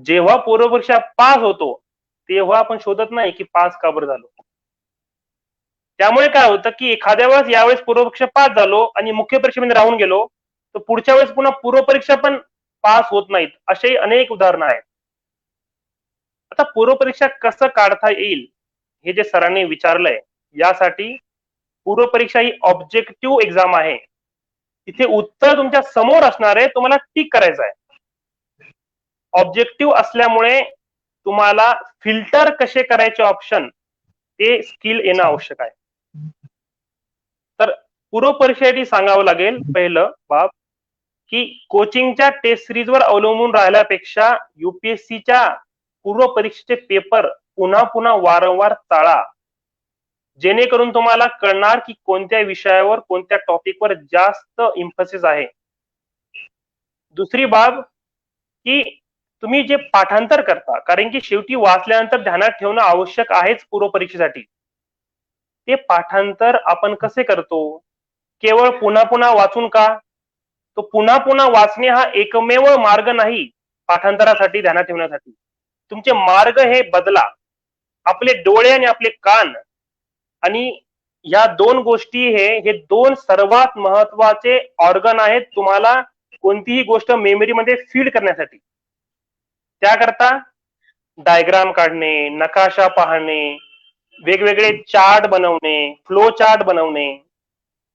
जेव्हा पूर्वपरीक्षा पास होतो तेव्हा आपण शोधत नाही की पास का बरं झालो. त्यामुळे काय होतं की एखाद्या वेळेस यावेळेस पूर्वपरीक्षा पास झालो आणि मुख्य परीक्षेमध्ये राहून गेलो तर पुढच्या वेळेस पुन्हा पूर्वपरीक्षा पण पास होत नाहीत, असे अनेक उदाहरणं आहेत. आता पूर्वपरीक्षा कसं काढता येईल हे जे सरांनी विचारलंय, यासाठी पूर्वपरीक्षा ही ऑब्जेक्टिव्ह एक्झाम आहे. तिथे उत्तर तुमच्या समोर असणार आहे, तुम्हाला टिक करायचं आहे. ऑब्जेक्टिव्ह असल्यामुळे तुम्हाला फिल्टर कसे करायचे ऑप्शन ते स्किल येणं आवश्यक आहे. तर पूर्वपरीक्षेसाठी सांगावं लागेल पहिलं बाब की कोचिंगच्या टेस्ट सिरीजवर अवलंबून राहिल्यापेक्षा युपीएससीच्या पूर्व परीक्षेचे पेपर पुन्हा पुन्हा वारंवार चाळा, जेणेकरून तुम्हाला कळणार की कोणत्या विषयावर कोणत्या टॉपिकवर जास्त इम्फसिस आहे. दुसरी बाब की तुम्ही जे पाठांतर करता, कारण की शेवटी वाचल्यानंतर ध्यानात ठेवणं आवश्यक आहेच पूर्व परीक्षेसाठी. ते पाठांतर आपण कसे करतो? केवळ पुन्हा पुन्हा वाचून का? तो पुन्हा पुन्हा वाचणे हा एकमेव मार्ग नाही पाठांतरासाठी, ध्यानात ठेवण्यासाठी. तुमचे मार्ग हे बदला. आपले डोळे आणि आपले कान आणि या दोन गोष्टी हे दोन सर्वात महत्वाचे ऑर्गन आहेत तुम्हाला कोणतीही गोष्ट मेमरीमध्ये फीड करण्यासाठी. त्याकरता डायग्राम काढणे, नकाशा पाहणे, वेगवेगळे चार्ट बनवणे, फ्लो चार्ट बनवणे,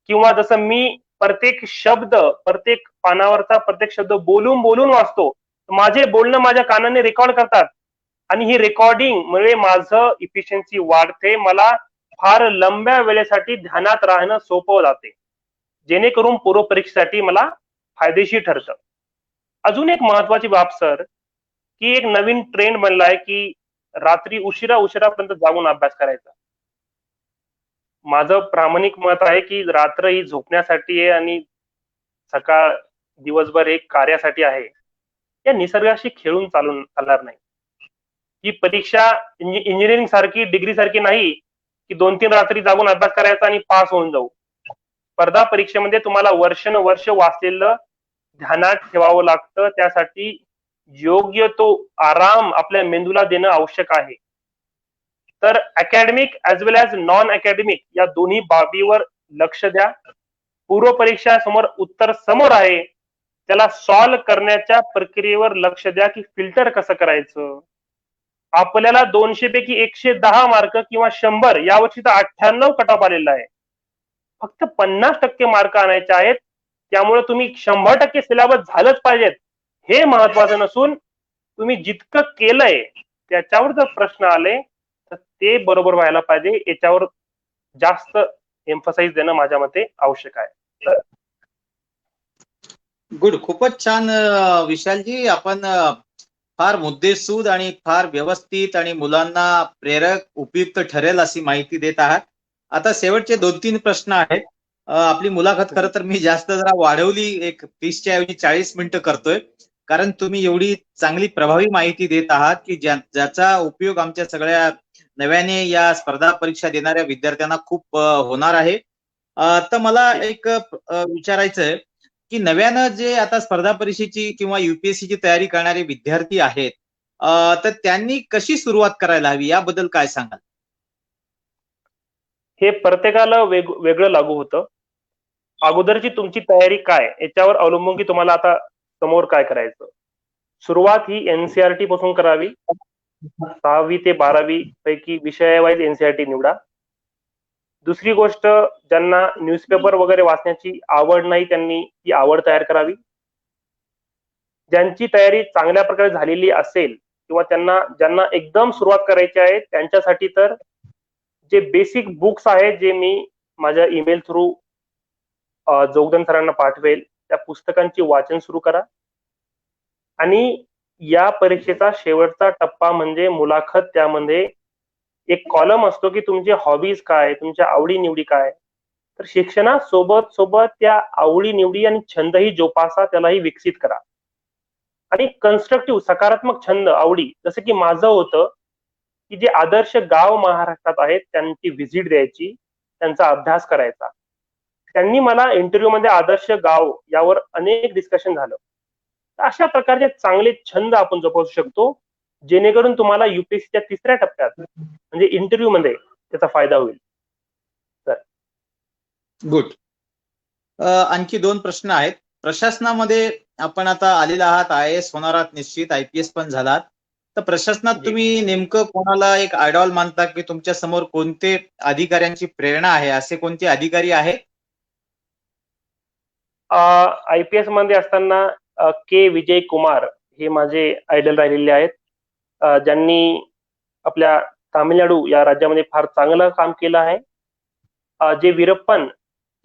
किंवा जसं मी प्रत्येक शब्द, प्रत्येक पानावरचा प्रत्येक शब्द बोलून बोलून वाचतो, माझे बोलणं माझ्या कानाने रेकॉर्ड करतात आणि ही रेकॉर्डिंग मुळे माझं इफिशियन्सी वाढते, मला फार लंब्या वेळेसाठी ध्यानात राहणं सोपं जाते, जेणेकरून पूर्व परीक्षेसाठी मला फायदेशीर ठरतं. अजून एक महत्वाची बाब सर, की एक नवीन ट्रेंड बनलाय की रात्री उशिरापर्यंत जागून अभ्यास करायचा. माझं प्रामाणिक मत आहे की रात्र ही झोपण्यासाठी आहे आणि सकाळ दिवसभर एक कार्यासाठी आहे. या निसर्गाशी खेळून चालणार नाही. ही परीक्षा इंजिनिअरिंग सारखी, डिग्री सारखी नाही की 2-3 रात्री जागून अभ्यास करायचा आणि पास होऊन जाऊ. स्पर्धा परीक्षेमध्ये तुम्हाला वर्ष वाचलेलं ध्यानात ठेवावं लागतं. त्यासाठी योग्य तो आराम आपल्या मेंदूला देणं आवश्यक आहे. तर अकॅडमिक ऍज वेल ऍज नॉन अकॅडमिक या दोन्ही बाबीवर लक्ष द्या. पूर्व परीक्षा समोर उत्तर समोर आहे, त्याला सॉल्व्ह करण्याच्या प्रक्रियेवर लक्ष द्या की फिल्टर कसं करायचं. आपल्याला 200 पैकी 110 मार्क किंवा 100, यावर्षी तर 98 कट ऑफ आलेला आहे. फक्त 50% मार्क आणायचे आहेत. त्यामुळे तुम्ही 100% सिलेबस झालंच पाहिजेत हे महत्वाचं नसून तुम्ही जितकं केलंय त्याच्यावर जर प्रश्न आले तर ते बरोबर व्हायला पाहिजे, याच्यावर जास्त एम्फसाइज देणं माझ्या मते आवश्यक आहे. गुड, खूपच छान विशालजी. आपण फार मुद्देसूद आणि फार व्यवस्थित आणि मुलांना प्रेरक, उपयुक्त ठरेल अशी माहिती देत आहात. आता शेवटचे 2-3 प्रश्न आहेत. आपली मुलाखत खरं तर मी जास्त जरा वाढवली, एक 30च्या ऐवजी 40 मिनिटं करतोय, कारण तुम्ही एवढी चांगली प्रभावी माहिती देत आहात की ज्याचा उपयोग आमच्या सगळ्या नव्याने या स्पर्धा परीक्षा देणाऱ्या विद्यार्थ्यांना खूप होणार आहे. तर मला एक विचारायचंय की नव्यानं जे आता स्पर्धा परीक्षेची किंवा युपीएससीची तयारी करणारे विद्यार्थी आहेत, तर त्यांनी कशी सुरुवात करायला हवी याबद्दल काय सांगाल? हे प्रत्येकाला वेगळं लागू होतं. अगोदरची तुमची तयारी काय याच्यावर अवलंबून की तुम्हाला आता समोर काय करायचं. सुरुवात ही एनसीआरटी पासून करावी. 6वी ते 12वी पैकी विषयावाईज एनसीआरटी निवडा. दुसरी गोष्ट, ज्यांना न्यूजपेपर वगैरे वाचण्याची आवड नाही त्यांनी ती आवड तयार करावी. ज्यांची तयारी चांगल्या प्रकारे झालेली असेल किंवा ज्यांना एकदम सुरुवात करायची आहे त्यांच्यासाठी तर जे बेसिक बुक्स आहेत जे मी माझ्या ईमेल थ्रू जोगदन सरांना पाठवेल, त्या पुस्तकांची वाचन सुरू करा. आणि या परीक्षेचा शेवटचा टप्पा म्हणजे मुलाखत. त्यामध्ये एक कॉलम असतो की तुमचे हॉबीज काय, तुमच्या आवडी निवडी काय. तर शिक्षणासोबत सोबत त्या आवडी निवडी आणि छंदही जोपासा, त्यालाही विकसित करा. आणि कन्स्ट्रक्टिव्ह, सकारात्मक छंद, आवडी, जसं की माझं होतं की जे आदर्श गाव महाराष्ट्रात आहेत त्यांची व्हिजिट द्यायची, त्यांचा अभ्यास करायचा. त्यांनी मला इंटरव्ह्यू मध्ये आदर्श गाव यावर अनेक डिस्कशन झालं. तर अशा प्रकारचे चांगले छंद आपण जोपासू शकतो, जेणेकरून तुम्हाला युपीएससीच्या 3ऱ्या टप्प्यात म्हणजे इंटरव्ह्यू मध्ये त्याचा फायदा होईल. गुड. आणखी 2 प्रश्न आहेत. प्रशासनामध्ये आपण आता आलेला आहात, IAS होणार आहात निश्चित, IPS पण झालात. तर प्रशासनात तुम्ही नेमकं कोणाला एक आयडॉल मानता की तुमच्या समोर कोणते अधिकाऱ्यांची प्रेरणा आहे, असे कोणते अधिकारी आहेत? IPS मध्ये असताना के विजय कुमार हे माझे आयडल राहिलेले आहेत. ज्यांनी आपल्या तामिळनाडू या राज्यामध्ये फार चांगलं काम केलं आहे. जे वीरप्पन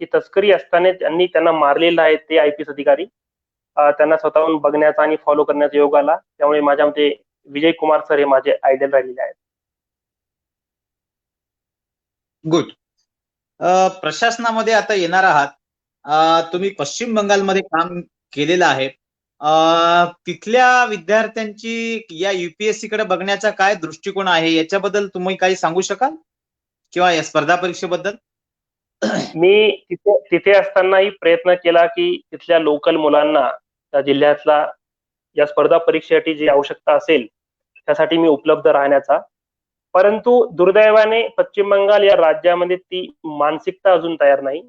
ही तस्करी असताना त्यांना मारलेलं आहे ते IPS अधिकारी, त्यांना स्वतःहून बघण्याचा आणि फॉलो करण्याचा योग आला. त्यामुळे माझ्या मते विजय कुमार सर हे माझे आयडल राहिलेले आहेत. गुड. प्रशासनामध्ये आता येणार आहात. तुम्ही पश्चिम बंगालमध्ये काम केलेलं आहे. तिथल्या विद्यार्थ्यांची या युपीएससी कडे बघण्याचा काय दृष्टिकोन आहे याच्याबद्दल तुम्ही काही सांगू शकाल किंवा या स्पर्धा परीक्षेबद्दल? मी तिथे असतानाही प्रयत्न केला की तिथल्या लोकल मुलांना त्या जिल्ह्यातला या स्पर्धा परीक्षेसाठी जी आवश्यकता असेल त्यासाठी मी उपलब्ध राहण्याचा, परंतु दुर्दैवाने पश्चिम बंगाल या राज्यामध्ये ती मानसिकता अजून तयार नाही.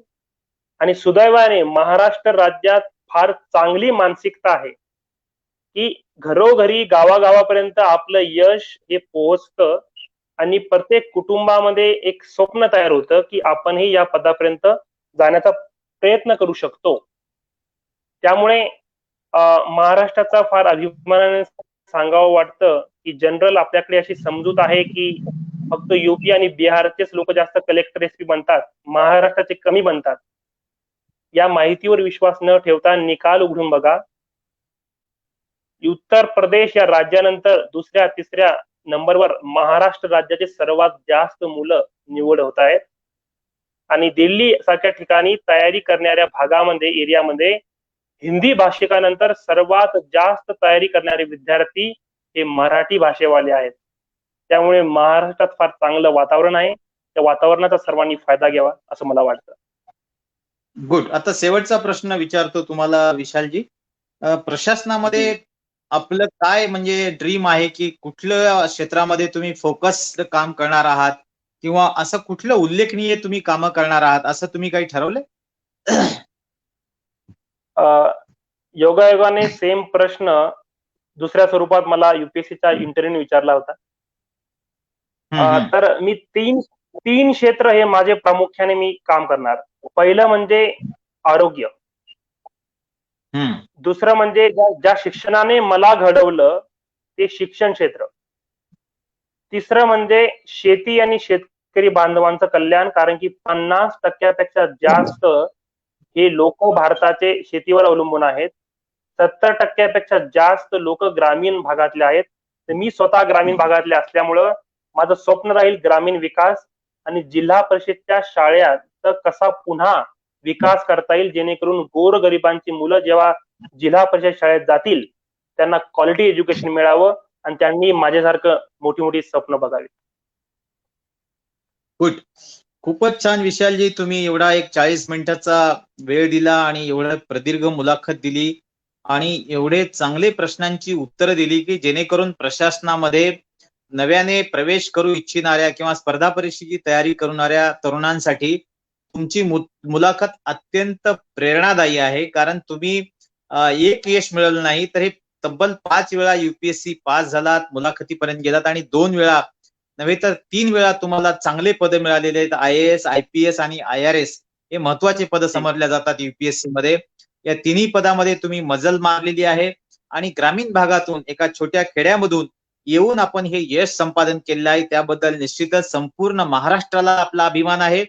आणि सुदैवाने महाराष्ट्र राज्यात फार चांगली मानसिकता आहे की घरोघरी गावागावापर्यंत आपलं यश हे पोहोचतं आणि प्रत्येक कुटुंबामध्ये एक स्वप्न तयार होतं की आपणही या पदापर्यंत जाण्याचा प्रयत्न करू शकतो. त्यामुळे महाराष्ट्राचा फार अभिमानाने सांगावं वाटतं की जनरल आपल्याकडे अशी समजूत आहे की फक्त यूपी आणि बिहारचेच लोक जास्त कलेक्टर एसपी बनतात, महाराष्ट्राचे कमी बनतात. या माहितीवर विश्वास न ठेवता निकाल उघडून बघा. उत्तर प्रदेश या राज्यानंतर दुसऱ्या तिसऱ्या नंबरवर महाराष्ट्र राज्याचे सर्वात जास्त मुलं निवड होत आहेत. आणि दिल्ली सारख्या ठिकाणी तयारी करणाऱ्या भागामध्ये एरियामध्ये हिंदी भाषिकानंतर सर्वात जास्त तयारी करणारे विद्यार्थी हे मराठी भाषेवाले आहेत. त्यामुळे महाराष्ट्रात फार चांगलं वातावरण आहे. त्या वातावरणाचा सर्वांनी फायदा घ्यावा असं मला वाटतं. गुड. आता शेवटचा प्रश्न विचारतो तुम्हाला विशालजी. प्रशासनामध्ये आपलं काय म्हणजे ड्रीम आहे की कुठल्या क्षेत्रामध्ये तुम्ही फोकस काम करणार आहात किंवा असं कुठलं उल्लेखनीय तुम्ही कामं करणार आहात असं तुम्ही काही ठरवलंय? योगायोगाने सेम प्रश्न दुसऱ्या स्वरूपात मला युपीएससीचा इंटरव्ह्यू विचारला होता. तर मी तीन क्षेत्र हे माझे प्रामुख्याने मी काम करणार. पहिलं म्हणजे आरोग्य, दुसरं म्हणजे ज्या शिक्षणाने मला घडवलं ते शिक्षण क्षेत्र, तिसरं म्हणजे शेती आणि शेतकरी बांधवांचं कल्याण, कारण की 50% जास्त हे लोक भारताचे शेतीवर अवलंबून आहेत. 70% जास्त लोक ग्रामीण भागातले आहेत. तर मी स्वतः ग्रामीण भागातले असल्यामुळं माझं स्वप्न राहील ग्रामीण विकास आणि जिल्हा परिषदच्या शाळेत कसा पुन्हा विकास करता येईल जेणेकरून गोरगरिबांची मुलं जेव्हा जिल्हा परिषद शाळेत जातील त्यांना क्वालिटी एज्युकेशन मिळावं आणि त्यांनी माझ्यासारखं मोठी मोठी स्वप्न बघावी. गुड. खूपच छान विशालजी, तुम्ही एवढा एक 40 मिनिटाचा वेळ दिला आणि एवढं प्रदीर्घ मुलाखत दिली आणि एवढे चांगले प्रश्नांची उत्तरं दिली की जेणेकरून प्रशासनामध्ये नव्याने प्रवेश करू इच्छिणाऱ्या किंवा स्पर्धा परीक्षेची तयारी करणाऱ्या तरुणांसाठी तुमची मुलाखत अत्यंत प्रेरणादायी आहे. कारण तुम्ही एक यश मिळवलं नाही तर हे तब्बल 5 वेळा युपीएससी पास झालात, मुलाखतीपर्यंत गेलात आणि 2 वेळा नव्हे तर 3 वेळा तुम्हाला चांगले पद मिळालेले आहेत. IAS, IPS आणि IRS हे महत्वाचे पद समजल्या जातात युपीएससी मध्ये. या तिन्ही पदामध्ये तुम्ही मजल मारलेली आहे आणि ग्रामीण भागातून एका छोट्या खेड्यामधून येऊन आपण हे यश संपादन केलेलं आहे. त्याबद्दल निश्चितच संपूर्ण महाराष्ट्राला आपला अभिमान आहे.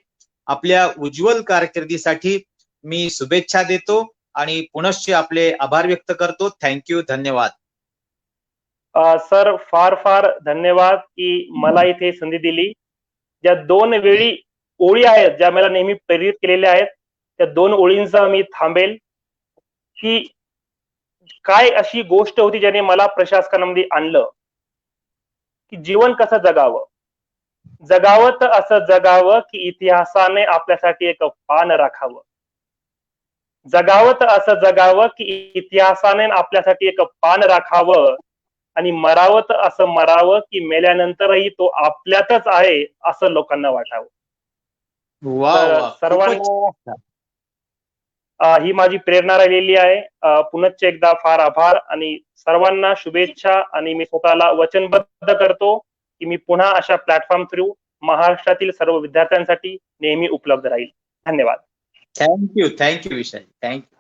आपल्या उज्ज्वल कारकिर्दीसाठी मी शुभेच्छा देतो आणि पुनश्च आपले आभार व्यक्त करतो. थँक्यू, धन्यवाद. सर फार फार धन्यवाद की मला इथे संधी दिली. ज्या 2 वेळी ओळी आहेत ज्या मला नेहमी प्रेरित केलेल्या आहेत त्या 2 ओळींचा मी थांबेल की काय अशी गोष्ट होती ज्याने मला प्रशासनामध्ये आणलं की जीवन कसं जगावं. जगावं तर असं जगावं की इतिहासाने आपल्यासाठी एक पान राखावं. जगावं तर असं जगावं की इतिहासाने आपल्यासाठी एक पान राखावं आणि मरावं तर असं मरावं की मेल्यानंतरही तो आपल्यातच आहे असं लोकांना वाटावं. सर्वांना ही माझी प्रेरणा राहिलेली आहे. पुनश्च एकदा फार आभार आणि सर्वांना शुभेच्छा. आणि मी स्वतःला वचनबद्ध करतो की मी पुन्हा अशा प्लॅटफॉर्म थ्रू महाराष्ट्रातील सर्व विद्यार्थ्यांसाठी नेहमी उपलब्ध राहील. धन्यवाद. थँक्यू विशाल. थँक्यू.